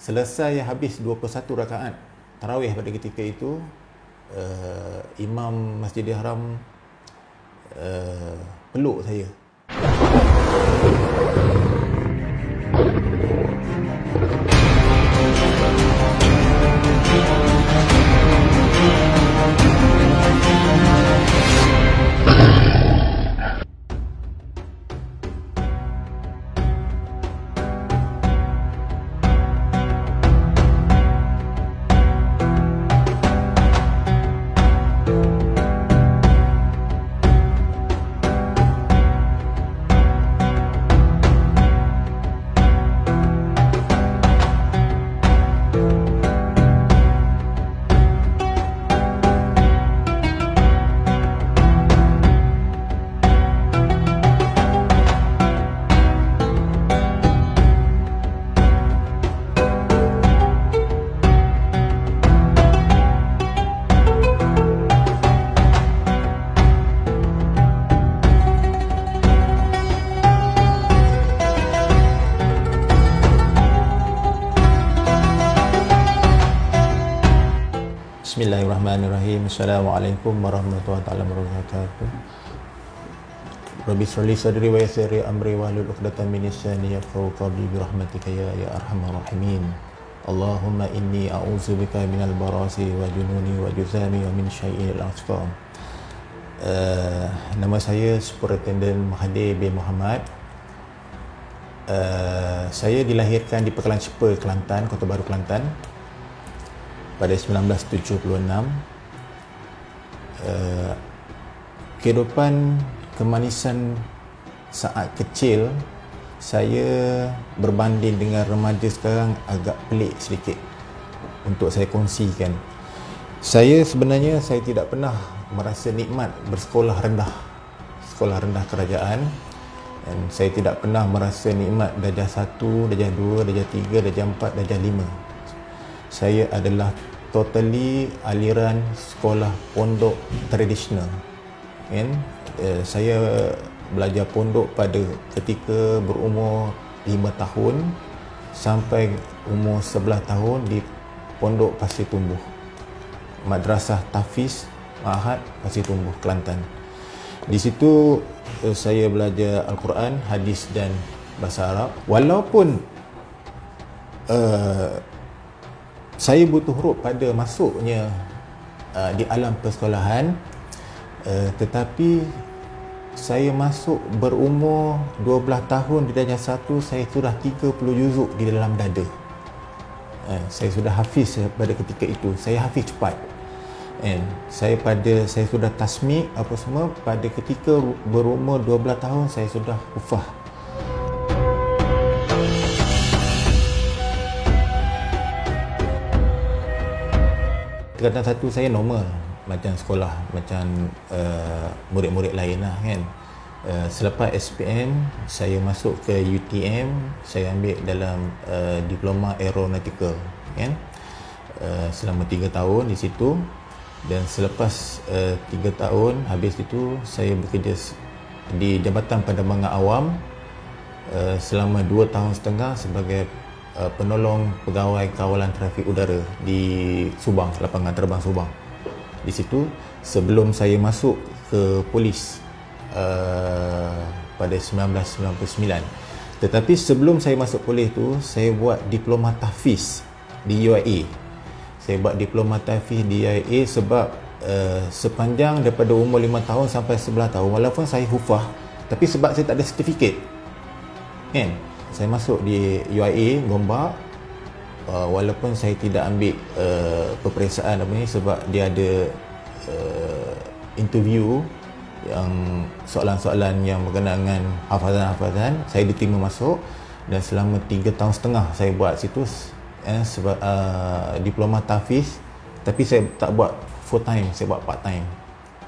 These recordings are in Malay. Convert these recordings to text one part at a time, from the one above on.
Selesai habis 21 rakaat tarawih pada ketika itu, Imam Masjidil Haram peluk saya. Bismillahirrahmanirrahim. Assalamualaikum warahmatullahi wabarakatuh. Rabbi shrah li sadri wa yassir li amri wahlul 'uqdatam min lisani yafqahu qawli bi rahmatika ya arhamar rahimin. Allahumma inni a'udzubika minal barasi wa jununi wa juzami wa min syai'il asqam. Nama saya Superintendent Mahathir bin Mohamad. Saya dilahirkan di Pekalan Cepa, Kelantan, Kota Baru, Kelantan pada 1976. Kehidupan kemanisan saat kecil saya berbanding dengan remaja sekarang agak pelik sedikit untuk saya kongsikan. Saya sebenarnya tidak pernah merasa nikmat bersekolah rendah, sekolah rendah kerajaan, dan saya tidak pernah merasa nikmat darjah 1, darjah 2, darjah 3, darjah 4, darjah 5. Saya adalah totally aliran sekolah pondok tradisional. Saya belajar pondok pada ketika berumur 5 tahun sampai umur 11 tahun di Pondok Pasir Tumbuh, Madrasah Tahfiz Ma'had Pasir Tumbuh, Kelantan. Di situ saya belajar Al-Quran, hadis dan bahasa Arab. Walaupun saya butuh huruf pada masuknya di alam persekolahan, tetapi saya masuk berumur 12 tahun di darjah 1, saya sudah 30 juzuk di dalam dada. Saya sudah hafiz pada ketika itu. Saya hafiz cepat. Saya sudah tasmik apa semua pada ketika berumur 12 tahun saya sudah hufaz. Tingkatan 1 saya normal macam sekolah, macam murid-murid lain lah kan. Selepas SPM saya masuk ke UTM, saya ambil dalam diploma aeronautical kan. Selama 3 tahun di situ, dan selepas 3 tahun habis itu saya bekerja di Jabatan Penerbangan Awam selama 2 tahun setengah sebagai penolong pegawai kawalan trafik udara di Subang, lapangan terbang Subang. Di situ sebelum saya masuk ke polis pada 1999. Tetapi sebelum saya masuk polis tu, saya buat diploma tahfiz di UIA. Saya buat diploma tahfiz di UIA sebab sepanjang daripada umur 5 tahun sampai 11 tahun, walaupun saya hufaz, tapi sebab saya tak ada sertifikat kan, saya masuk di UIA Gombak, walaupun saya tidak ambil peperiksaan apa ni, sebab dia ada interview yang soalan-soalan yang berkenaan dengan hafazan-hafazan. Saya diterima masuk, dan selama 3 tahun setengah saya buat situ sebab diploma tahfiz, tapi saya tak buat full time, saya buat part time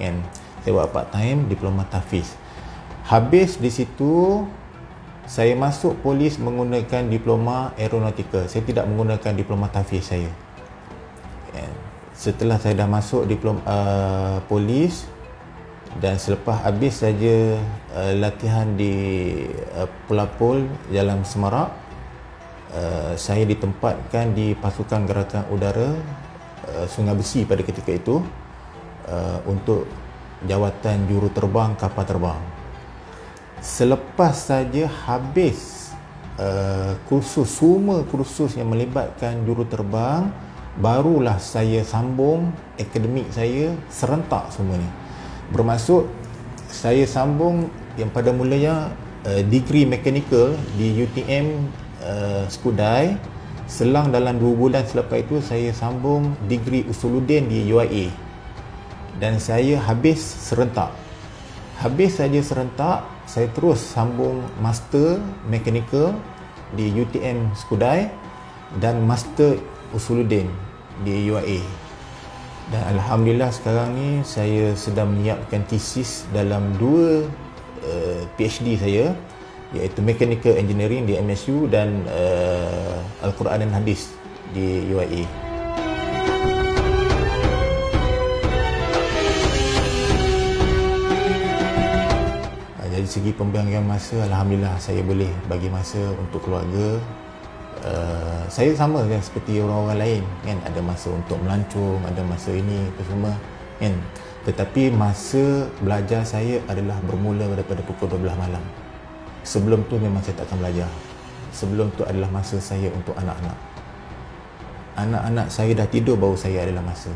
kan. Saya buat part time diploma tahfiz. Habis di situ saya masuk polis menggunakan diploma aeronautical. Saya tidak menggunakan diploma tahfiz saya. Setelah saya dah masuk diploma polis, dan selepas habis saja latihan di Pelapul Jalan Semarak, saya ditempatkan di pasukan gerakan udara Sungai Besi pada ketika itu untuk jawatan juru terbang kapal terbang. Selepas saja habis semua kursus yang melibatkan juru terbang, barulah saya sambung akademik saya serentak semua ni. Bermaksud saya sambung yang pada mulanya degree mechanical di UTM Skudai. Selang dalam 2 bulan selepas itu saya sambung degree Usuluddin di UIA, dan saya habis serentak. Habis saja serentak, saya terus sambung master mechanical di UTM Skudai dan master Usuluddin di UIA. Dan alhamdulillah sekarang ni saya sedang menyiapkan tesis dalam 2 PhD saya, iaitu Mechanical Engineering di MSU dan Al-Quran dan Hadis di UIA. Dari segi pembagian masa, alhamdulillah saya boleh bagi masa untuk keluarga. Saya sama kan seperti orang-orang lain kan, ada masa untuk melancong, ada masa ini apa semua kan. Tetapi masa belajar saya adalah bermula daripada pukul 12 malam. Sebelum tu memang saya tak akan belajar. Sebelum tu adalah masa saya untuk anak-anak. Anak-anak saya dah tidur, baru saya adalah masa.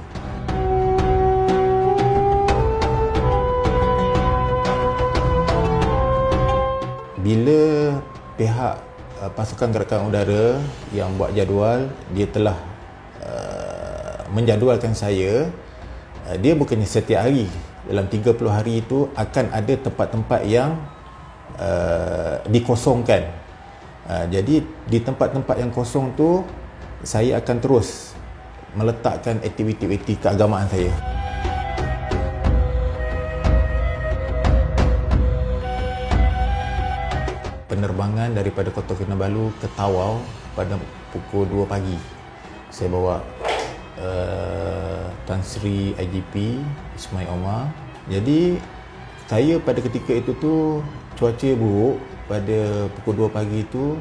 Bila pihak pasukan gerakan udara yang buat jadual, dia telah menjadualkan saya, dia bukannya setiap hari. Dalam 30 hari itu akan ada tempat-tempat yang dikosongkan. Jadi di tempat-tempat yang kosong tu saya akan terus meletakkan aktiviti-aktiviti keagamaan saya. Penerbangan daripada Kota Kinabalu ke Tawau pada pukul 2 pagi. Saya bawa Tan Sri IGP Ismail Omar. Jadi saya pada ketika itu tu cuaca buruk. Pada pukul 2 pagi itu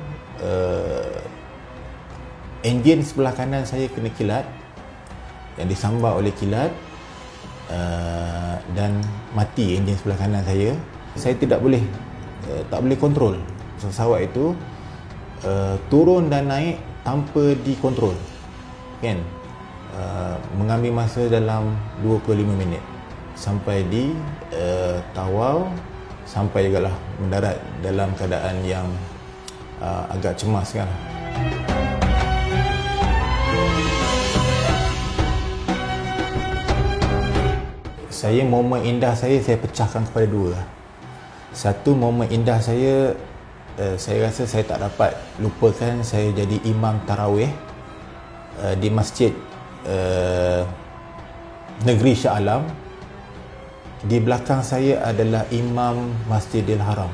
enjin sebelah kanan saya kena kilat, yang disambar oleh kilat, dan mati enjin sebelah kanan saya. Saya tidak boleh tak boleh kontrol pesawat itu, turun dan naik tanpa dikontrol kan. Mengambil masa dalam 25 minit sampai di Tawau, sampai juga lah mendarat dalam keadaan yang agak cemas kan. Saya, momen indah saya pecahkan kepada 2. Satu, momen indah saya rasa saya tak dapat lupakan. Saya jadi imam tarawih di masjid Negeri Shah Alam. Di belakang saya adalah Imam Masjidil Haram.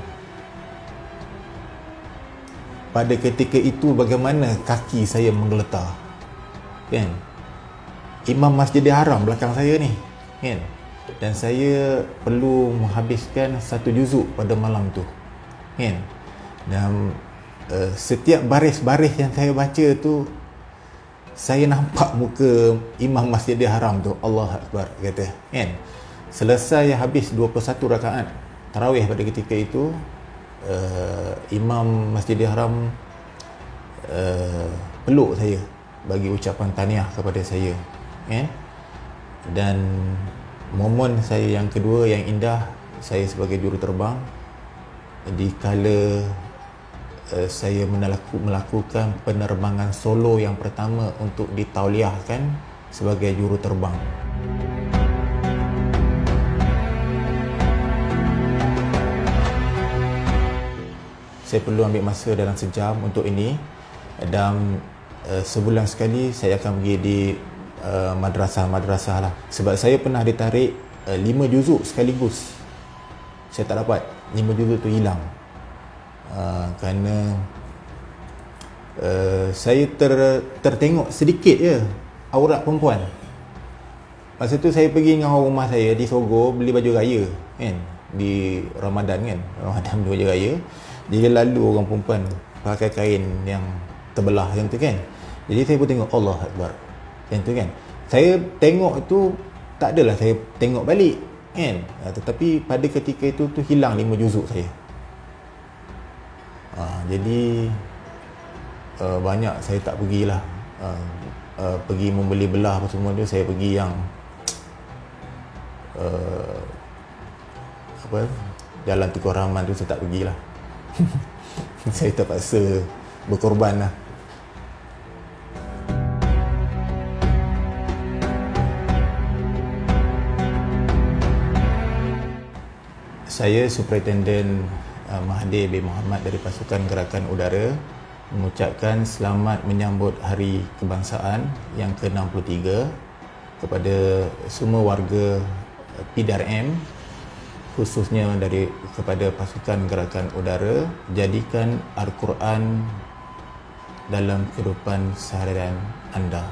Pada ketika itu bagaimana kaki saya menggeletar kan. Imam Masjidil Haram belakang saya ni kan. Dan saya perlu menghabiskan 1 juzuk pada malam tu kan. Dan setiap baris-baris yang saya baca tu, saya nampak muka Imam Masjidil Haram tu. Allah Akbar kata kan. Selesai habis 21 rakaat tarawih pada ketika itu, Imam Masjidil Haram peluk saya, bagi ucapan tahniah kepada saya kan. Dan momen saya yang kedua yang indah, saya sebagai juru terbang, di kala saya melakukan penerbangan solo yang pertama untuk ditauliahkan sebagai juru terbang. Saya perlu ambil masa dalam sejam untuk ini, dan sebulan sekali saya akan pergi di madrasah-madrasah lah. Sebab saya pernah ditarik 5 juzuk sekaligus. Saya tak dapat, 5 juzuk tu hilang. Kerana saya tertengok sedikit je aurat perempuan. Masa tu saya pergi dengan orang rumah saya di Sogor beli baju raya kan, di Ramadan kan, Ramadan beli baju raya. Dia lalu orang perempuan pakai kain yang terbelah yang tu kan. Jadi saya pun tengok Allah Akbar yang tu kan. Saya tengok itu tak adalah saya tengok balik kan, tetapi pada ketika itu tu hilang 5 juzuk saya. Jadi banyak saya tak pergilah, pergi membeli belah apa semua tu, saya pergi yang Jalan Tukar Rahman tu saya tak pergilah. Saya terpaksa berkorban lah. Saya Superintendent Mahathir bin Mohamad dari Pasukan Gerakan Udara mengucapkan selamat menyambut Hari Kebangsaan yang ke-63 kepada semua warga PDRM, khususnya kepada Pasukan Gerakan Udara. Jadikan Al-Quran dalam kehidupan seharian anda.